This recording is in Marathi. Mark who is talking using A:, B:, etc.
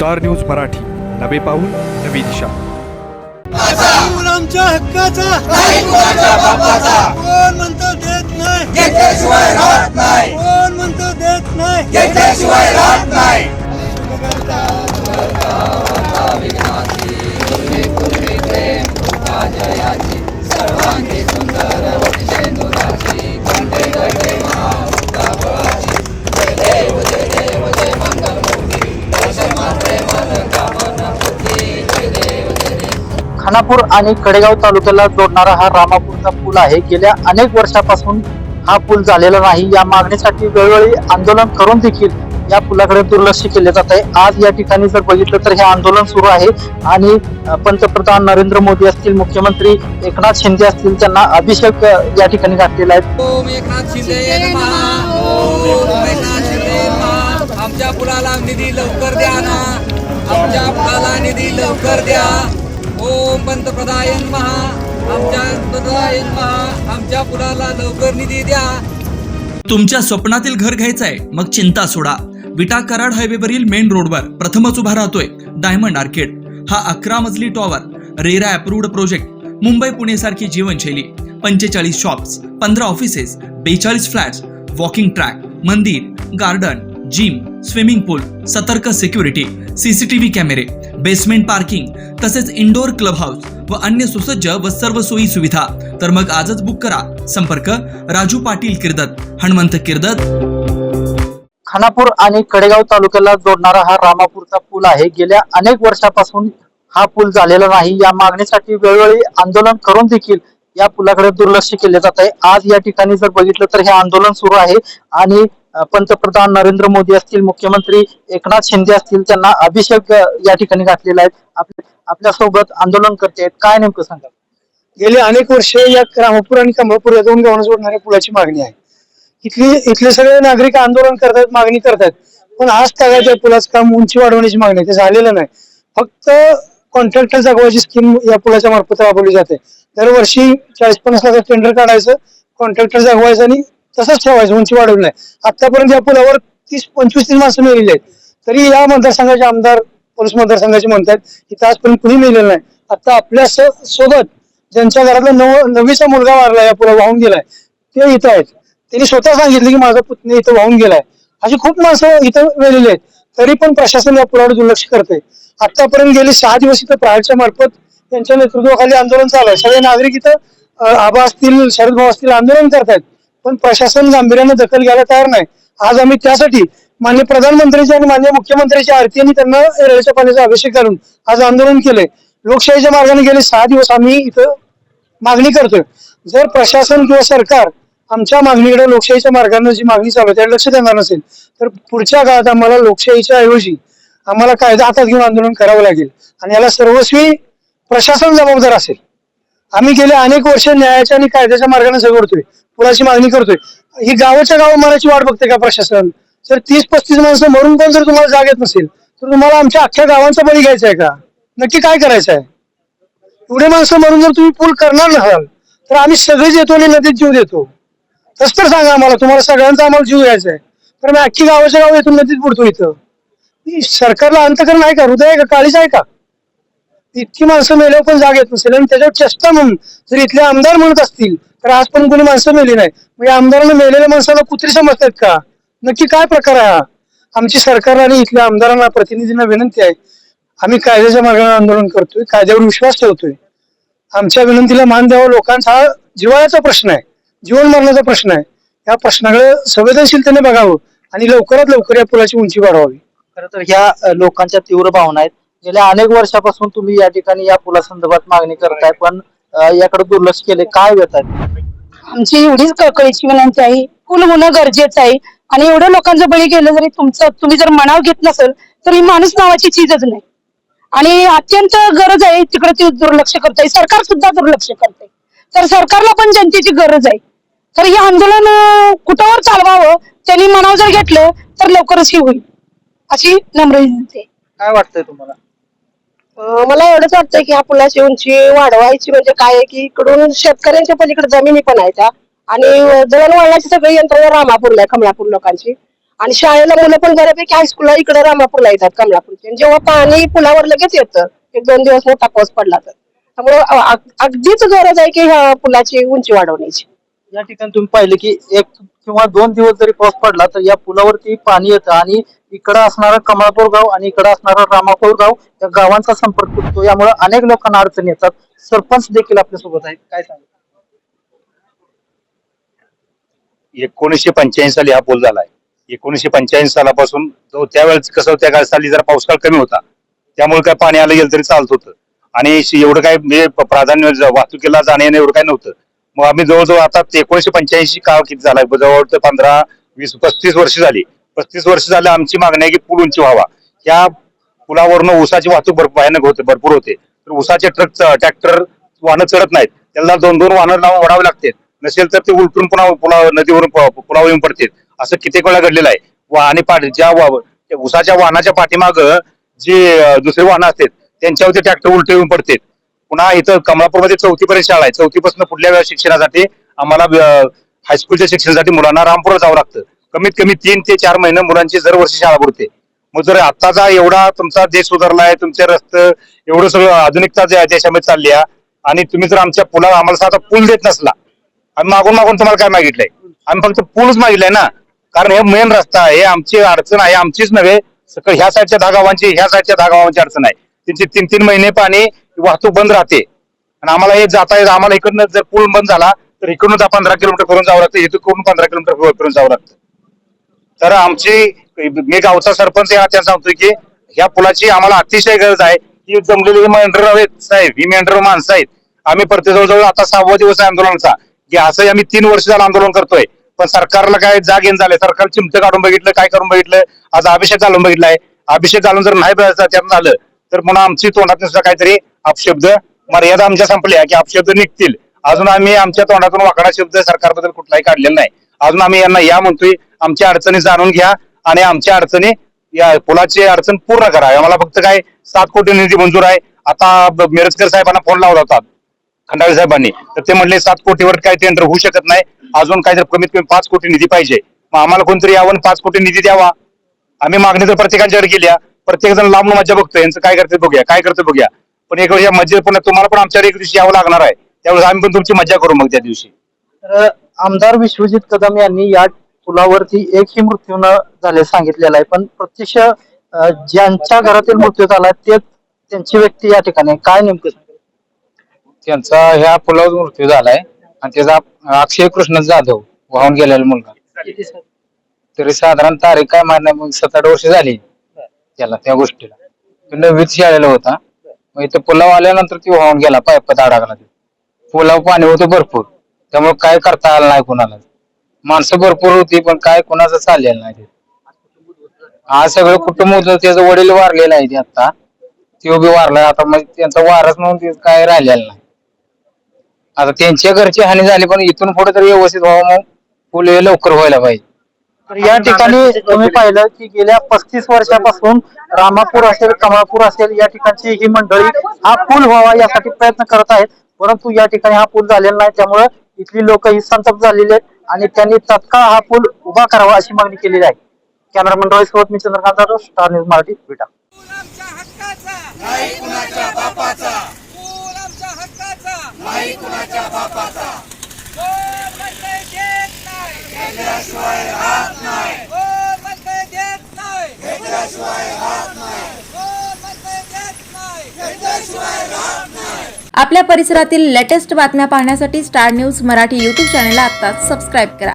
A: स्टार न्यूज मराठी, नवे पाऊल नवी दिशा.
B: आमच्या हक्काचा कोण म्हणतो देत नाही, कोण म्हणतो देत नाही.
C: खानापूर आणि कडेगाव तालुक्याला जोडणारा हा रामापूरचा पूल आहे. गेल्या अनेक वर्षापासून हा पूल झालेला नाही. या मागणीसाठी वेळोवेळी आंदोलन करून देखील या पुलाकडे दुर्लक्ष केले जात आहे. आज या ठिकाणी जर बघितलं तर हे आंदोलन सुरू आहे आणि पंतप्रधान नरेंद्र मोदी असतील, मुख्यमंत्री एकनाथ शिंदे असतील, त्यांना अभिषेक या ठिकाणी घातलेला आहे.
D: ओम एकनाथ शिंदे नमः. ओम एकनाथ शिंदे नमः. आमच्या पुलाला निधी लवकर द्या ना, आमच्या पुलाला निधी लवकर द्या. ओम पंतप्रधान नमः. आमच्या पंतप्रधान नमः. आमच्या पुलाला लवकर निधी द्या.
E: तुमच्या स्वप्नातील घर घ्यायचंय मग चिंता सोडा. विटा कराड हायवेवरील मेन रोडवर प्रथमच उभा राहतोय डायमंड आर्केड. हा 11 मजली tower, RERA approved project. Mumbai Pune सारखी जीवनशैली. 45 shops, 15 offices, 42 flats, walking track, मंदिर, गार्डन, जिम, स्विमिंग पूल, सतर्क सिक्युरिटी, सीसीटीव्ही कॅमेरे, बेसमेंट पार्किंग, तसेच इंडोर क्लब हाऊस व अन्य सुसज्ज व सर्व सोयी सुविधा. तर मग आजच बुक करा. संपर्क राजू पाटील किर्दत, हनुमंत किर्दत.
C: खानापूर आणि कडेगाव तालुक्याला जोडणारा हा रामापूरचा पूल आहे. गेल्या अनेक वर्षापासून हा पूल झालेला नाही. या मागणीसाठी वेळोवेळी आंदोलन करून देखील या पुलाकडे दुर्लक्ष केले जात आहे. आज या ठिकाणी जर बघितलं तर हे आंदोलन सुरू आहे आणि पंतप्रधान नरेंद्र मोदी असतील, मुख्यमंत्री एकनाथ शिंदे असतील, त्यांना अभिषेक या ठिकाणी घातलेला आहे. आपल्या सोबत आंदोलन करते. काय नेमकं सांगा?
B: गेले अनेक वर्ष या रामापूर आणि कमळपूर या दोन गावांना जोडणाऱ्या पुलाची मागणी आहे. इथले सगळे नागरिक आंदोलन करतात, मागणी करतात, पण आज तागायत या पुलाचं काम उंची वाढवण्याची मागणी आहे. ते झालेलं नाही. फक्त कॉन्ट्रॅक्टर जगवायची स्कीम या पुलाच्या मार्फत राबवली जाते. दरवर्षी 40-50 लाख टेंडर काढायचं, कॉन्ट्रॅक्टर जगवायचं आणि तसंच ठेवायचं, उंची वाढवली नाही. आतापर्यंत या पुलावर 30-25 माणसं मेलेली आहेत. तरी या मतदारसंघाचे आमदार, पोलीस मतदारसंघाचे म्हणतात की आजपर्यंत कुणी मेलेलं नाही. आता आपल्या सोबत ज्यांच्या घरातला 9वीचा मुलगा वारला, या पुला वाहून गेलाय, ते इथं आहेत. त्यांनी स्वतः सांगितलं की माझा पुतणी इथं वाहून गेलाय. अशी खूप माणसं इथं मेलेली आहेत. तरी पण प्रशासन या पुलावर दुर्लक्ष करते. आतापर्यंत गेली 6 दिवस इथं प्रहारच्या मार्फत त्यांच्या नेतृत्वाखाली आंदोलन चालू आहे. सगळे नागरिक इथं आबा असतील, शरद भाऊ असतील, आंदोलन करतायत, पण प्रशासन गांभीर्याने दखल घ्यायला तयार नाही. आज आम्ही त्यासाठी माननीय प्रधानमंत्रीची आणि माननीय मुख्यमंत्र्यांची आरती आणि त्यांना रेल्वेच्या पाण्याचा अभिषेक करून आज आंदोलन केले. लोकशाहीच्या मार्गाने गेले 6 दिवस आम्ही इथं मागणी करतोय. जर प्रशासन किंवा सरकार आमच्या मागणीकडे लोकशाहीच्या मार्गाने जी मागणी चालू आहे त्याला लक्ष देणार नसेल तर पुढच्या काळात आम्हाला लोकशाहीच्या ऐवजी आम्हाला कायदा हातात घेऊन आंदोलन करावं लागेल आणि याला सर्वस्वी प्रशासन जबाबदार असेल. आम्ही गेले अनेक वर्ष न्यायाच्या आणि कायद्याच्या मार्गाने झगडतोय, पुलाची मागणी करतोय. ही गावाच्या गाव मराठी वाट बघते का प्रशासन? जर 30-35 माणसं मरून पण जर तुम्हाला जाग येत नसेल तर तुम्हाला आमच्या अख्ख्या गावांचा बळी घ्यायचा आहे का? नक्की काय करायचं आहे? एवढे माणसं मरून जर तुम्ही पूल करणार नसाल तर आम्ही सगळेच येतो आणि नदीत जीव देतो. तस तर सांगा आम्हाला, तुम्हाला सगळ्यांचा आम्हाला जीव घ्यायचा आहे तर मी अख्खी गावाच्या गाव येथून नदीत बुडतो. इथं सरकारला अंतकरण आहे का? हृदय आहे का? काळीच आहे का? इतकी माणसं मेल्यावर पण जाग येत नसेल आणि त्याच्यावर चेष्टा म्हणून जर इथले आमदार म्हणत असतील तर आज पण कोणी माणसं मेली नाही. म्हणजे आमदारांना मेलेल्या माणसाला कुत्री समजतात का? नक्की काय प्रकार आहे हा? आमची सरकार आणि इथल्या आमदारांना, प्रतिनिधींना विनंती आहे, आम्ही कायद्याच्या मार्गाने आंदोलन करतोय, कायद्यावर विश्वास ठेवतोय. आमच्या विनंतीला मान द्यावा. लोकांचा हा जिव्हाळ्याचा प्रश्न आहे, जीवन मरणाचा प्रश्न आहे. या प्रश्नाकडे संवेदनशीलतेने बघावं आणि लवकरात लवकर या पुलाची उंची वाढवावी.
C: खरं तर ह्या लोकांच्या तीव्र भावना आहेत. गेल्या अनेक वर्षापासून तुम्ही या ठिकाणी या पुलासंदर्भात मागणी करताय, पण याकडे दुर्लक्ष केले. काय व्यथा आहे?
F: आमची एवढीच कळकळीची विनंती आहे, पूल होणं गरजेचं आहे आणि एवढ्या लोकांचं बळी गेलं जरी तुम्ही जर मनाव घेत नसेल तर ही माणूस नावाची चीजच नाही आणि अत्यंत गरज आहे. तिकडे ते दुर्लक्ष करताय, सरकार सुद्धा दुर्लक्ष करते. तर सरकारला पण जनतेची गरज आहे. तर हे आंदोलन कुठावर चालवावं, त्यांनी मनाव जर घेतलं तर लवकरच हे होईल अशी नम्र विनंती आहे.
C: काय वाटतंय तुम्हाला?
G: मला एवढंच वाटतंय की ह्या पुलाची उंची वाढवायची म्हणजे काय आहे की इकडून शेतकऱ्यांच्या पलीकडे जमिनी पण आहेत आणि दळणवळणाची सगळी यंत्रणा रामापूरला आहे, कमळापूर लोकांची. आणि शाळेला मुलं पण बऱ्यापैकी हायस्कूलला इकडे रामापूरला येतात कमलापूरचे. आणि जेव्हा पाणी पुलावर लगेच येतं 1-2 दिवस मोठा पाऊस पडला तर त्यामुळे अगदीच गरज आहे की ह्या पुलाची उंची वाढवण्याची.
C: या ठिकाणी तुम्ही पाहिलं की 1 किंवा 2 दिवस जरी पाऊस पडला तर या पुलावरती पाणी येतं आणि इकडं असणारं कमळापूर गाव आणि इकडं असणारं रामापूर गाव या गावांचा संपर्क तुटतो. यामुळे अनेक लोकांना अडचणी येतात. सरपंच देखील आपल्या सोबत आहेत, काय सांगा?
H: 1985 साली हा पूल झालाय. 1985 सालापासून जो त्यावेळेस कसं त्या साली जरा पावसाळा कमी होता त्यामुळे काय पाणी आलं गेलं तरी चालत होतं आणि एवढं काय म्हणजे प्राधान्य वाहतुकीला जाणे एवढं काय नव्हतं. मग आम्ही जवळजवळ आता 1985 काळ किती झालाय, जवळ 15, 20, 35 वर्ष झाली. 35 वर्ष झाले आमची मागणी आहे की पूल उंची व्हावा. या पुलावरून ऊसाची वाहतूक भरपूर होते. तर ऊसाचे ट्रक ट्रॅक्टर वाहनं चढत नाहीत, त्याला 2-2 वाहनं लावून ओढावे लागतात. नसेल तर ते उलटून पुन्हा नदीवरून पुलावर येऊन पडतात. असं कित्येक वेळा घडलेलं आहे. आणि ज्या ऊसाच्या वाहनाच्या पाठीमाग जे दुसरे वाहनं असतात त्यांच्यावरती ट्रॅक्टर उलट येऊन पडतात. पुन्हा इथं कमलापूरमध्ये 4थी पर्यंत शाळा आहे. 4थी पासून पुढल्या शिक्षणासाठी आम्हाला हायस्कूलच्या शिक्षणासाठी मुलांना रामपूरला जावं लागतं. कमीत कमी 3 ते 4 महिने मुलांची दरवर्षी शाळा बुडते. मग जर आताचा एवढा तुमचा देश सुधारलाय, तुमचे रस्ते एवढं सगळं आधुनिकता देशामध्ये चालली आहे आणि तुम्ही जर आमच्या पुलावर आम्हाला साधा पूल देत नसला, आम्ही मागून तुम्हाला काय मागितलंय? आम्ही फक्त पूलच मागितलंय ना. कारण हे मेन रस्ता आहे, आमची अडचण आहे. आमचीच नव्हे, सगळं ह्या साईडच्या 10 गावांची, ह्या साईडच्या 10 गावांची अडचण आहे. त्यांची 3-3 महिने पाणी वाहतूक बंद राहते आणि आम्हाला हे जाता येत. आम्हाला इकडनं जर पूल बंद झाला तर इकडून 15 किलोमीटर करून जावं लागतं, इकडून 15 किलोमीटर करून जावं लागतं. तर आमची मी गावचा सरपंच त्यांना सांगतोय की ह्या पुलाची आम्हाला अतिशय गरज आहे. ही जमलेली मेंढर आहेत साहेब, ही मेंढर माणसं आहेत. आम्ही प्रत्येक जवळजवळ आता 6वा दिवस आहे आंदोलनाचा, की असं आम्ही 3 वर्ष झालं आंदोलन करतोय. पण सरकारला काय जाग येऊन झालंय. सरकार चिमटं काढून बघितलं, काय करून बघितलं. आज अभिषेक घालून बघितलाय. अभिषेक घालून जर नाही त्यात झालं तर पुन्हा आमची तोंडातून सुद्धा काहीतरी अपशब्द, मर्यादा आमच्या संपल्या की अपशब्द निघतील. अजून आम्ही आमच्या तोंडातून वाकडा शब्द सरकारबद्दल कुठलाही काढलेला नाही. अजून आम्ही यांना या म्हणतोय, आमच्या अडचणी जाणून घ्या आणि आमच्या अडचणी, या पुलाची अडचण पूर्ण करा. आम्हाला फक्त काय 7 कोटी निधी मंजूर आहे. आता मिरजकर साहेबांना फोन लावला होता खंडाळे साहेबांनी, तर ते म्हणले 7 कोटीवर काही टेंडर होऊ शकत नाही, अजून काहीतरी कमीत कमी 5 कोटी निधी पाहिजे. मग आम्हाला कोणतरी यावं 5 कोटी निधी द्यावा. आम्ही मागणी तर प्रत्येकांच्याकडे केल्या, प्रत्येक जण लांब मजा बघतोय, यांचं काय करते बघूया. पण एक वर्ष मजा पुन्हा तुम्हाला पण आमच्यावर एक दिवशी यावं लागणार आहे, त्यावेळेस आम्ही पण तुमची मजा करू मग त्या दिवशी.
C: तर आमदार विश्वजित कदम यांनी या पुलावरती एकही मृत्यू न झाले सांगितलेला आहे, पण प्रत्यक्ष ज्यांच्या घरातील मृत्यू झाला ते त्यांची व्यक्ती या ठिकाणी काय नेमकं
I: त्यांचा ह्या पुलावर मृत्यू झालाय आणि त्याचा अक्षय कृष्ण जाधव वाहून गेलेला मुलगा. तरी साधारण तारीख काय माहिती नाही, 7-8 वर्ष झाली त्याला त्या गोष्टीला. तो 9वीत शाळेला होता. मग इथं पुलावर आल्यानंतर ती वाहून गेला, पायपात अडकला. पुलावर पाणी होतं भरपूर, त्यामुळे काय करता आलं नाही कुणाला. माणसं भरपूर होती पण काय कुणाचं चाललेलं नाही. आज सगळं कुटुंब होतं, त्याचं वडील वारलेलं आहे ते आता, तो बी वारलाय आता. मग त्यांचा वारच म्हणून काय राहिलेलं नाही. आता त्यांच्या घरची हानी झाली, पण इथून पुढे तरी व्यवस्थित व्हावं, मग पूल लवकर व्हायला पाहिजे.
C: तर या ठिकाणी तुम्ही पाहिलं की गेल्या 35 वर्षापासून रामापूर असेल, कमळापूर असेल, या ठिकाणची ही मंडळी हा पूल व्हावा यासाठी प्रयत्न करत आहेत. परंतु या ठिकाणी हा पूल झालेला नाही, त्यामुळे इथली लोक ही संतप्त झालेली आहेत आणि त्यांनी तत्काळ हा पूल उभा करावा अशी मागणी केलेली आहे. कॅमेरामॅन रोहित सोबत मी चंद्रकांत जाधव, स्टार न्यूज मराठी, विटा.
D: आमच्या हक्काचा नाही कुणाच्या बापाचा, पूल आमच्या हक्काचा नाही कुणाच्या बापाचा. कोण म्हणते देत नाही, घेतल्याशिवाय राहत नाही. कोण म्हणते देत नाही, घेतल्याशिवाय राहत नाही. कोण म्हणते देत नाही, घेतल्याशिवाय राहत नाही.
J: आपल्या परिसरातील लेटेस्ट बातम्या पाहण्यासाठी स्टार न्यूज मराठी यूट्यूब चॅनलला आत्ताच सबस्क्राईब करा.